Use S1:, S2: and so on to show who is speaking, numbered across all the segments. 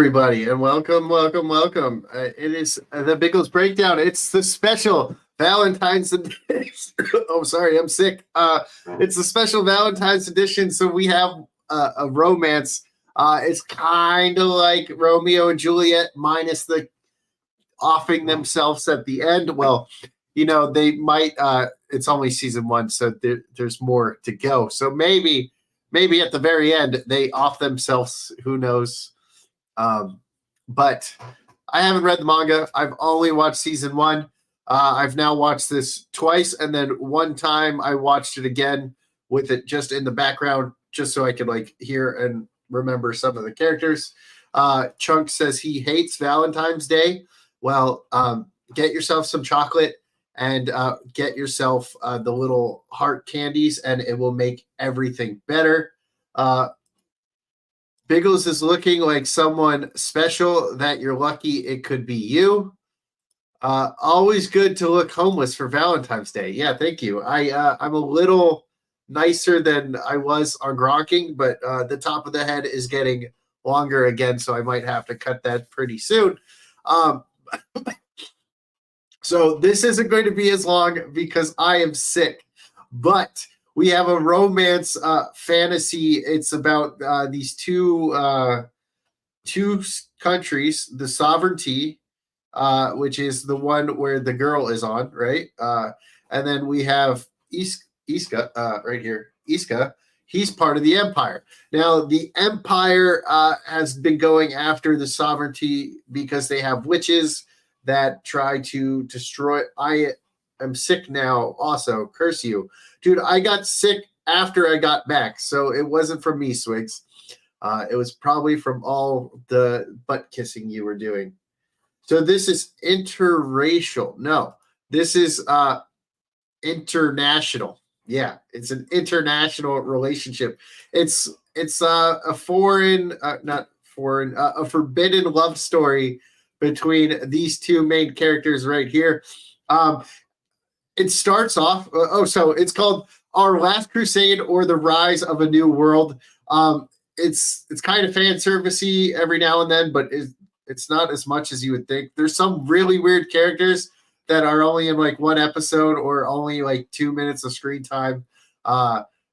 S1: everybody, and welcome. It is the Biggles breakdown. It's the special Valentine's edition. Oh, sorry, I'm sick. It's the special Valentine's edition. So we have a romance. It's kind of like Romeo and Juliet minus the offing themselves at the end. Well, they might. It's only season one, so there's more to go. So maybe at the very end they off themselves. Who knows? But I haven't read the manga. I've only watched season one. I've now watched this twice, and then one time I watched it again with it just in the background, just so I could hear and remember some of the characters. Chunk says he hates Valentine's Day. Well, get yourself some chocolate and get yourself the little heart candies, and it will make everything better. Biggles is looking like someone special that you're lucky it could be you. Always good to look homeless for Valentine's Day. Yeah, thank you. I'm a little nicer than I was on Gronking, but the top of the head is getting longer again, so I might have to cut that pretty soon. So this isn't going to be as long because I am sick, but we have a romance fantasy. It's about these two countries, the sovereignty, which is the one where the girl is on, right? And then we have Iska right here. Iska, he's part of the empire. Now, the empire has been going after the sovereignty because they have witches that try to destroy. I am sick now also. Curse you. Dude, I got sick after I got back, so it wasn't from me, Swigs. It was probably from all the butt kissing you were doing. So this is interracial. No, this is international. Yeah, it's an international relationship. It's a foreign, not foreign, a forbidden love story between these two main characters right here. It starts off. So it's called Our Last Crusade or the Rise of a New World. It's kind of fan servicey every now and then, but it's not as much as you would think. There's some really weird characters that are only in one episode or only 2 minutes of screen time,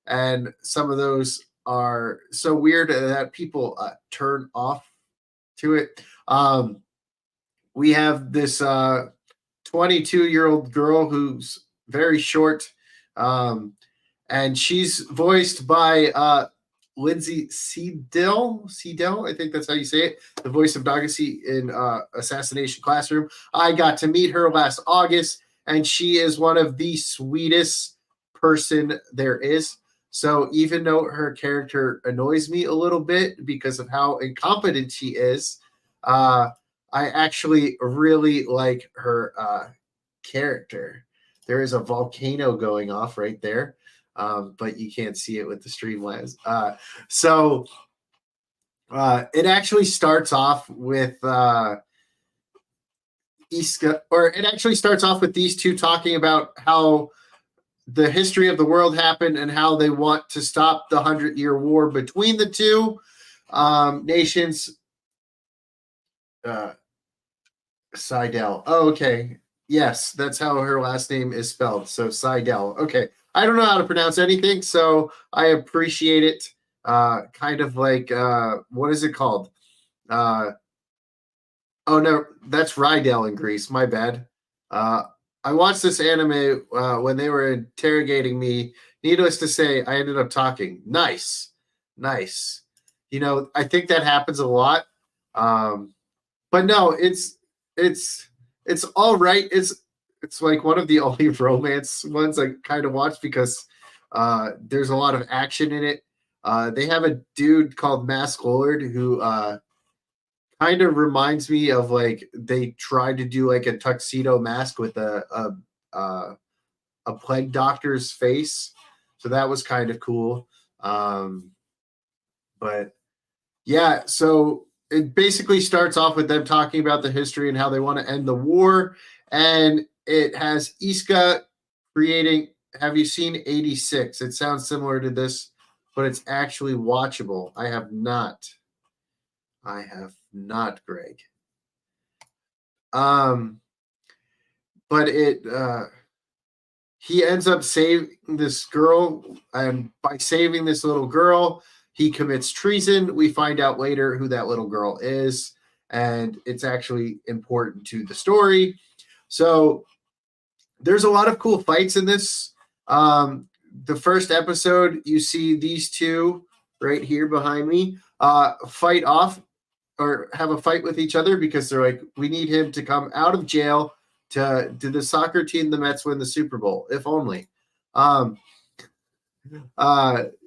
S1: and some of those are so weird that people turn off to it. We have this 22-year-old girl who's very short, and she's voiced by Lindsay Seedel, I think that's how you say it, the voice of Nagase in Assassination Classroom. I got to meet her last August, and she is one of the sweetest person there is. So even though her character annoys me a little bit because of how incompetent she is, I actually really like her character. There is a volcano going off right there, but you can't see it with the Streamlabs. So it actually starts off with Iska, or it actually starts off with these two talking about how the history of the world happened and how they want to stop the 100-year war between the two nations. Seidel. Oh, okay. Yes, that's how her last name is spelled. So Seidel. Okay. I don't know how to pronounce anything, so I appreciate it. Kind of like what is it called? Oh no, that's Rydell in Greece. My bad. I watched this anime when they were interrogating me. Needless to say, I ended up talking. Nice. I think that happens a lot. But no, it's all right. It's like one of the only romance ones I kind of watch because there's a lot of action in it. They have a dude called Mask Lord who kind of reminds me of they tried to do a tuxedo mask with a plague doctor's face. So that was kind of cool. But yeah, so it basically starts off with them talking about the history and how they want to end the war. And it has Iska creating. Have you seen 86? It sounds similar to this, but it's actually watchable. I have not. not Greg. But he ends up saving this girl, and by saving this little girl, he commits treason. We find out later who that little girl is, and it's actually important to the story. So there's a lot of cool fights in this. The first episode, you see these two right here behind me fight off or have a fight with each other because they're like, we need him to come out of jail to do the soccer team, the Mets win the Super Bowl, if only.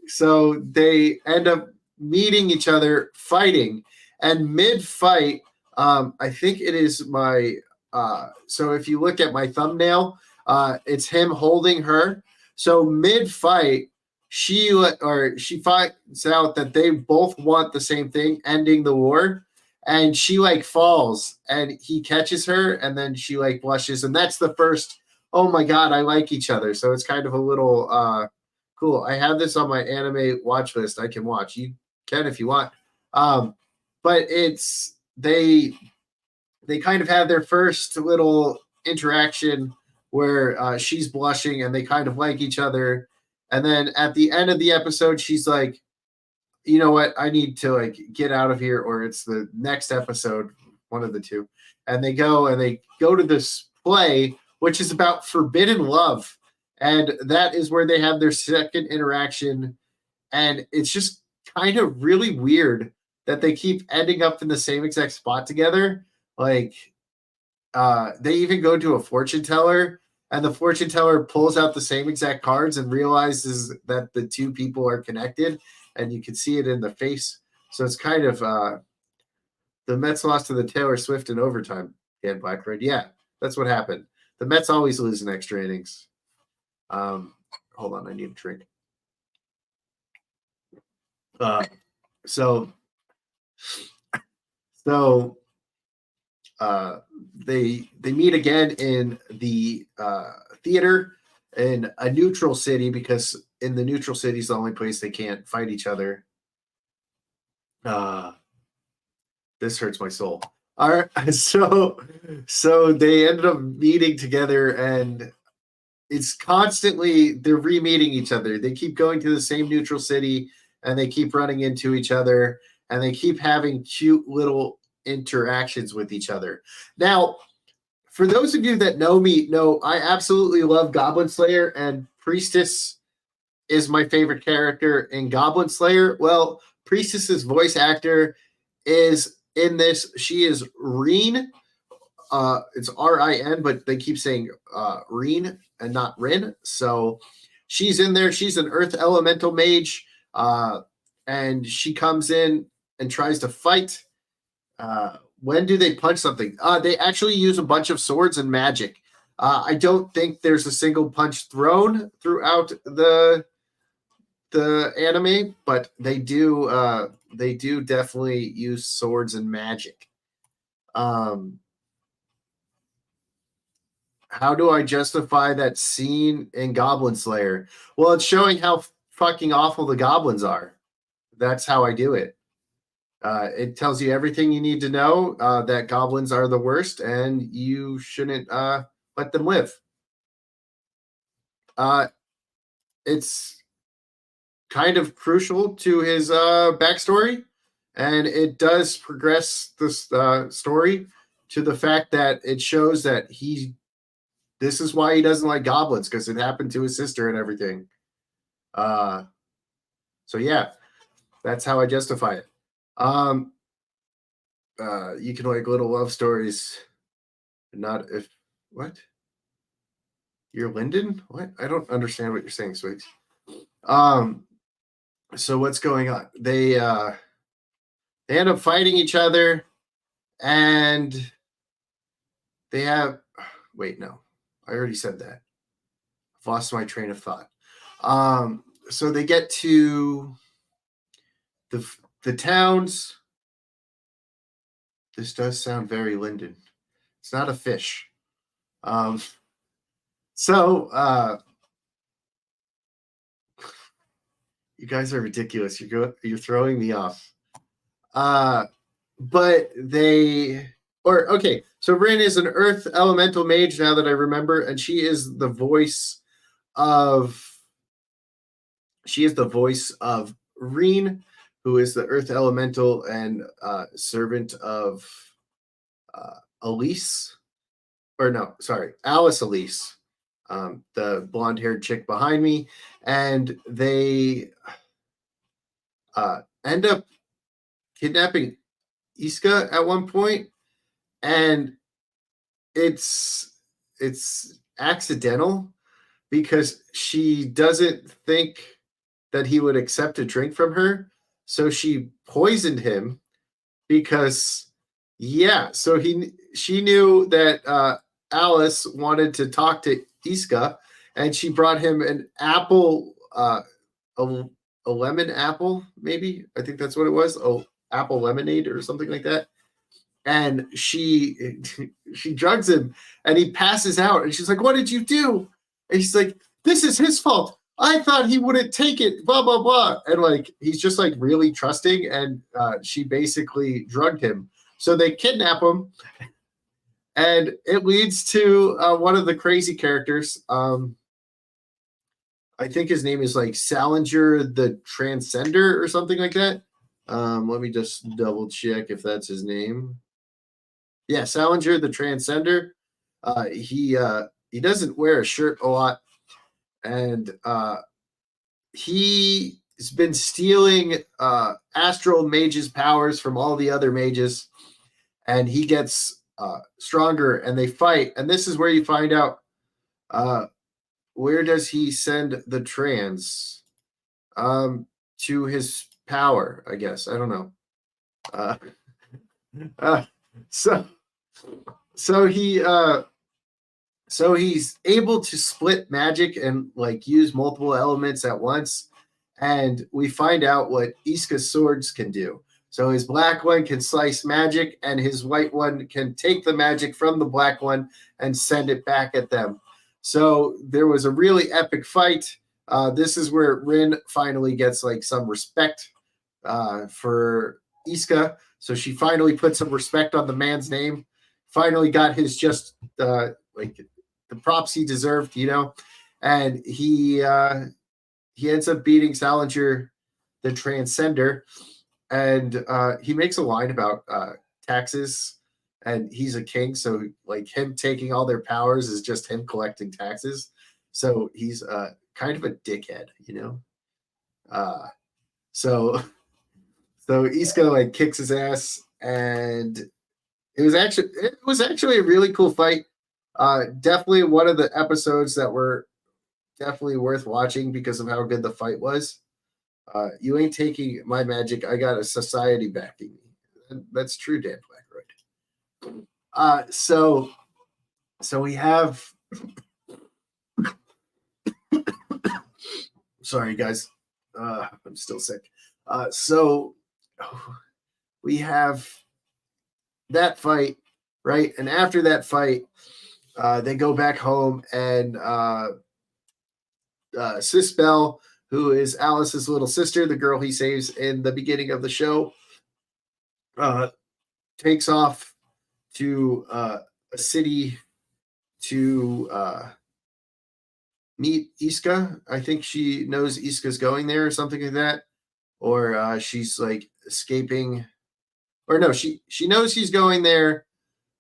S1: So they end up meeting each other, fighting, and mid-fight, I think it is my. So if you look at my thumbnail, it's him holding her. So mid-fight, she finds out that they both want the same thing, ending the war, and she like falls, and he catches her, and then she like blushes, and that's the first. Oh my god, I like each other. So it's kind of a little cool. I have this on my anime watch list. I can watch. You can if you want. But it's they kind of have their first little interaction where she's blushing and they kind of like each other. And then at the end of the episode, she's like, you know what? I need to like get out of here, or it's the next episode, one of the two. And they go to this play, which is about forbidden love. And that is where they have their second interaction. And it's just kind of really weird that they keep ending up in the same exact spot together. Like, they even go to a fortune teller, and the fortune teller pulls out the same exact cards and realizes that the two people are connected, and you can see it in the face. So it's kind of the Mets lost to the Taylor Swift in overtime. Dan Blackbird. Yeah, that's what happened. The Mets always lose in extra innings. Hold on, I need a drink. So they meet again in the theater in a neutral city, because in the neutral city is the only place they can't fight each other. This hurts my soul. All right, so they ended up meeting together, and it's constantly they're re-meeting each other. They keep going to the same neutral city, and they keep running into each other, and they keep having cute little interactions with each other. Now, for those of you that know me, know I absolutely love Goblin Slayer, and Priestess is my favorite character in Goblin Slayer. Well, Priestess's voice actor is in this. She is Reen. It's R-I-N, but they keep saying Reen and not Rin. So she's in there. She's an Earth Elemental mage, and she comes in and tries to fight. When do they punch something? They actually use a bunch of swords and magic. I don't think there's a single punch thrown throughout the anime, but they do definitely use swords and magic. How do I justify that scene in Goblin Slayer? Well, it's showing how fucking awful the goblins are. That's how I do it. It tells you everything you need to know, that goblins are the worst, and you shouldn't let them live. It's kind of crucial to his backstory, and it does progress this story to the fact that it shows that this is why he doesn't like goblins, because it happened to his sister and everything. So yeah, that's how I justify it. You can like little love stories, not if what? You're Lyndon? What? I don't understand what you're saying, Swigs. So what's going on? They end up fighting each other, and they have wait, no. I already said that. I've lost my train of thought. So they get to the towns. This does sound very Linden. It's not a fish. So you guys are ridiculous. You're throwing me off. but okay, so Rin is an earth elemental mage now that I remember, and she is the voice of Reen, who is the earth elemental and servant of Elise, or no, sorry, Alice Elise, the blonde-haired chick behind me, and they end up kidnapping Iska at one point, and it's accidental because she doesn't think that he would accept a drink from her, so she poisoned him because she knew that Alice wanted to talk to Iska, and she brought him an apple, a lemon apple, maybe, I think that's what it was, apple lemonade or something like that. And she drugs him, and he passes out, and she's like, "What did you do?" And he's like, "This is his fault. I thought he wouldn't take it, blah blah blah." And like he's just like really trusting, and she basically drugged him. So they kidnap him, and it leads to one of the crazy characters. I think his name is like Salinger the Transcender or something like that. Let me just double check if that's his name. Yeah, Salinger the Transcender. He doesn't wear a shirt a lot, and he's been stealing astral mages' powers from all the other mages, and he gets stronger, and they fight. And this is where you find out where does he send the trans to his power, I guess. I don't know. So he's able to split magic and like use multiple elements at once, and we find out what Iska's swords can do. So his black one can slice magic, and his white one can take the magic from the black one and send it back at them. So there was a really epic fight. This is where Rin finally gets like some respect for Iska. So she finally put some respect on the man's name. Finally got his just like the props he deserved, you know. And he ends up beating Salinger the Transcender, and he makes a line about taxes, and he's a king, so like him taking all their powers is just him collecting taxes. So he's kind of a dickhead, you know. So Iska like kicks his ass, and it was actually a really cool fight. Definitely one of the episodes that were definitely worth watching because of how good the fight was. You ain't taking my magic. I got a society backing me. That's true, Dan Blackroyd. So we have. Sorry, guys. I'm still sick. So we have that fight, right? And after that fight, they go back home, and Sis Bell, who is Alice's little sister, the girl he saves in the beginning of the show, takes off to a city to meet Iska. I think she knows Iska's going there or something like that. Or she's like escaping. Or no, she knows he's going there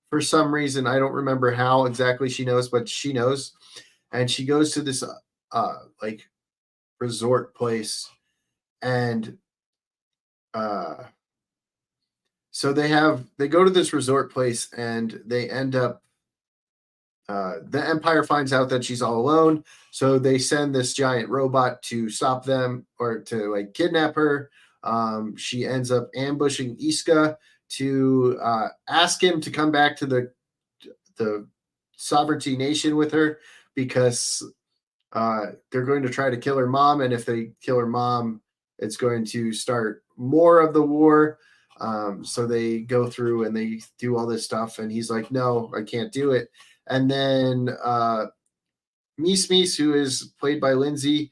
S1: for some reason. I don't remember how exactly she knows, but she knows. And she goes to this like resort place, and so they go to this resort place, and they end up the Empire finds out that she's all alone, so they send this giant robot to stop them or to like kidnap her. She ends up ambushing Iska to ask him to come back to the sovereignty nation with her, because they're going to try to kill her mom, and if they kill her mom, it's going to start more of the war. So they go through and they do all this stuff, and he's like, "No, I can't do it." And then Mies, who is played by Lindsay,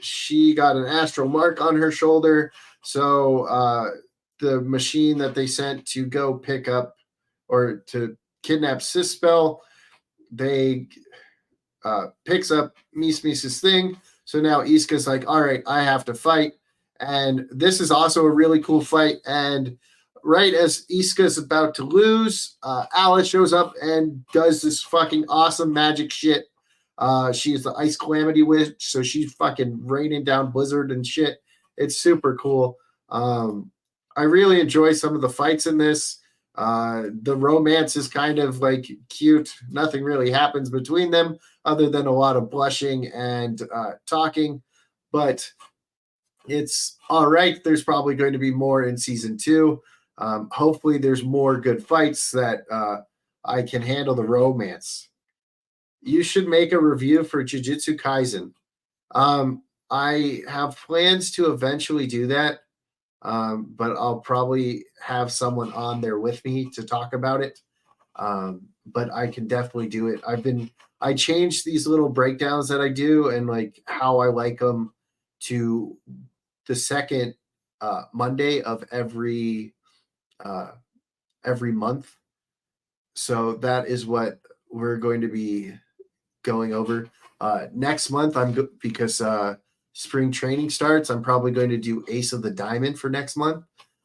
S1: she got an astral mark on her shoulder, so the machine that they sent to go pick up or to kidnap Sispel. They picks up Mismis's thing. So now Iska's like, all right, I have to fight. And this is also a really cool fight. And right as Iska's about to lose, Alice shows up and does this fucking awesome magic shit. She is the Ice Calamity Witch, so she's fucking raining down Blizzard and shit. It's super cool. I really enjoy some of the fights in this. The romance is kind of like cute. Nothing really happens between them other than a lot of blushing and talking, but it's all right. There's probably going to be more in season 2. Hopefully there's more good fights that I can handle the romance. You should make a review for Jujutsu Kaisen. I have plans to eventually do that. But I'll probably have someone on there with me to talk about it. But I can definitely do it. I changed these little breakdowns that I do and like how I like them to the second Monday of every month. So that is what we're going to be going over next month. Because spring training starts, I'm probably going to do Ace of the Diamond for next month.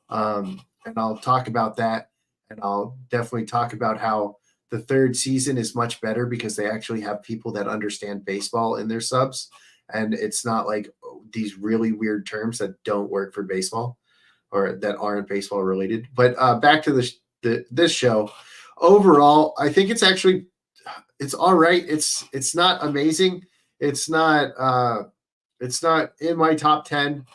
S1: And I'll talk about that. And I'll definitely talk about how the third season is much better because they actually have people that understand baseball in their subs. And it's not like these really weird terms that don't work for baseball or that aren't baseball related. But back to this show. Overall, I think it's all right. It's not amazing. It's not in my top 10.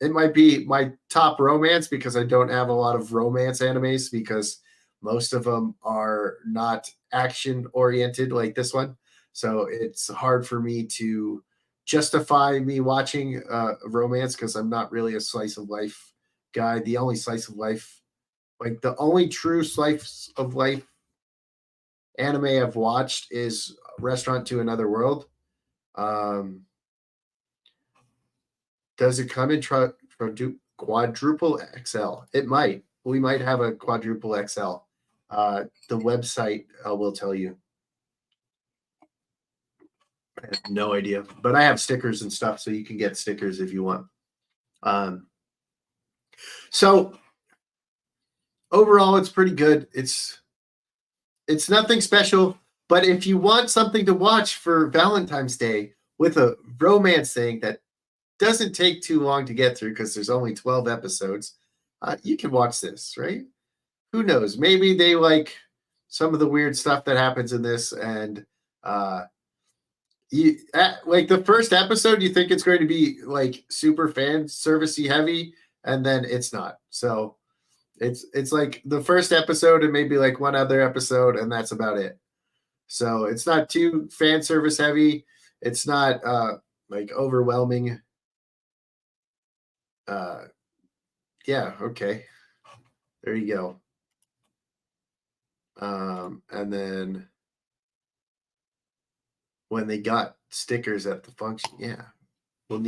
S1: It might be my top romance because I don't have a lot of romance animes because most of them are not action oriented like this one. So it's hard for me to justify me watching romance because I'm not really a slice of life guy. The only slice of life, like the only true slice of life anime I've watched is Restaurant to Another World. Does it come in quadruple XL? It might. We might have a quadruple XL. The website will tell you. I have no idea, but I have stickers and stuff, so you can get stickers if you want. So overall, it's pretty good. It's nothing special, but if you want something to watch for Valentine's Day with a romance thing that doesn't take too long to get through because there's only 12 episodes, you can watch this, right? Who knows? Maybe they like some of the weird stuff that happens in this, and like the first episode, you think it's going to be like super fan servicey heavy, and then it's not. So it's like the first episode and maybe like one other episode, and that's about it. So it's not too fan service heavy. It's not like overwhelming. Yeah, okay. There you go. And then when they got stickers at the function, yeah, we'll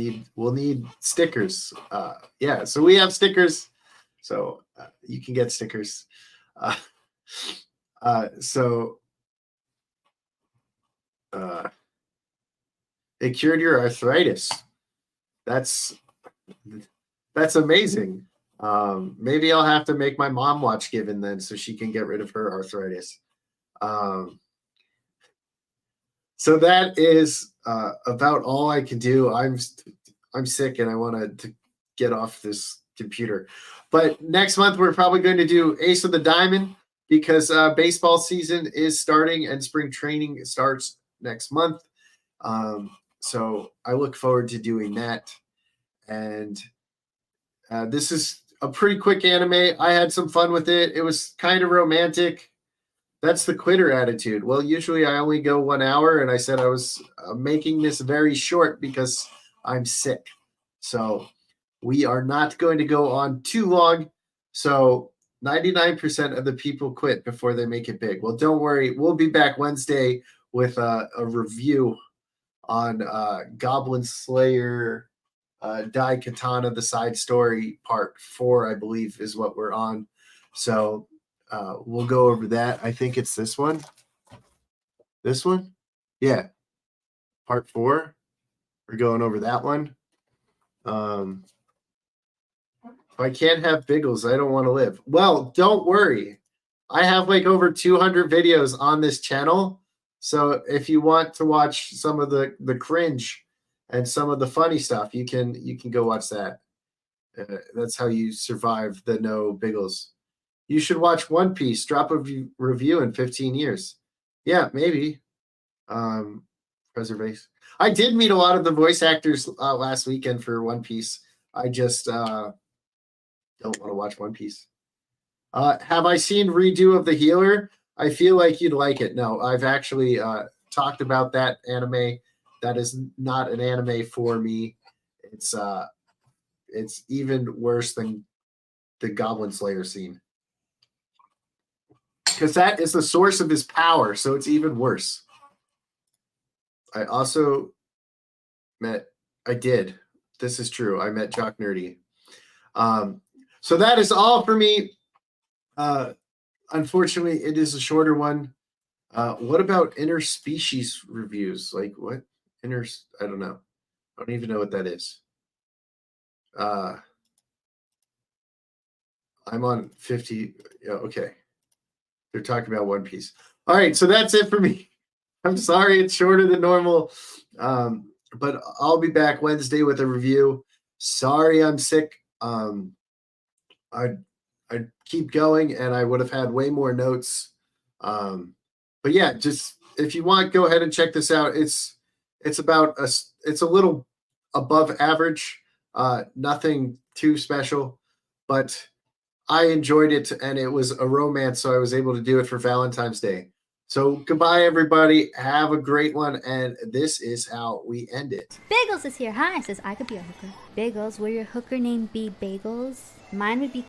S1: need stickers. Yeah, so we have stickers, so you can get stickers. So it cured your arthritis. That's amazing. Maybe I'll have to make my mom watch Given then so she can get rid of her arthritis. So that is about all I can do. I'm sick and I want to get off this computer. But next month we're probably going to do Ace of the Diamond because baseball season is starting and spring training starts next month. So I look forward to doing that. And this is a pretty quick anime. I had some fun with it. It was kind of romantic. That's the quitter attitude. Well, usually I only go 1 hour, and I said I was making this very short because I'm sick. So we are not going to go on too long. So 99% of the people quit before they make it big. Well, don't worry. We'll be back Wednesday with a review on Goblin Slayer Dai Katana, the side story, part 4, I believe, is what we're on. So we'll go over that. I think it's this one. This one? Yeah. Part 4. We're going over that one. If I can't have Biggles, I don't want to live. Well, don't worry. I have like over 200 videos on this channel. So if you want to watch some of the cringe and some of the funny stuff, you can go watch that. That's how you survive the no Biggles. You should watch One Piece. Drop a review in 15 years. Yeah, maybe. Preservation. I did meet a lot of the voice actors last weekend for One Piece. I just don't want to watch One Piece. Have I seen Redo of the Healer? I feel like you'd like it. No, I've actually talked about that anime. That is not an anime for me. It's even worse than the Goblin Slayer scene. Because that is the source of his power, so it's even worse. I also did. This is true. I met Jock Nerdy. So that is all for me. Unfortunately, it is a shorter one. What about interspecies reviews? Like what? I don't know. I don't even know what that is. I'm on 50. Yeah, okay. They're talking about One Piece. All right, so that's it for me. I'm sorry it's shorter than normal. But I'll be back Wednesday with a review. Sorry I'm sick. I'd keep going and I would have had way more notes. But yeah, just if you want, go ahead and check this out. It's a little above average, nothing too special, but I enjoyed it and it was a romance, so I was able to do it for Valentine's Day. So goodbye, everybody. Have a great one, and this is how we end it.
S2: Biggles is here. Hi, says I could be a hooker. Biggles, will your hooker name be Bagels? Mine would be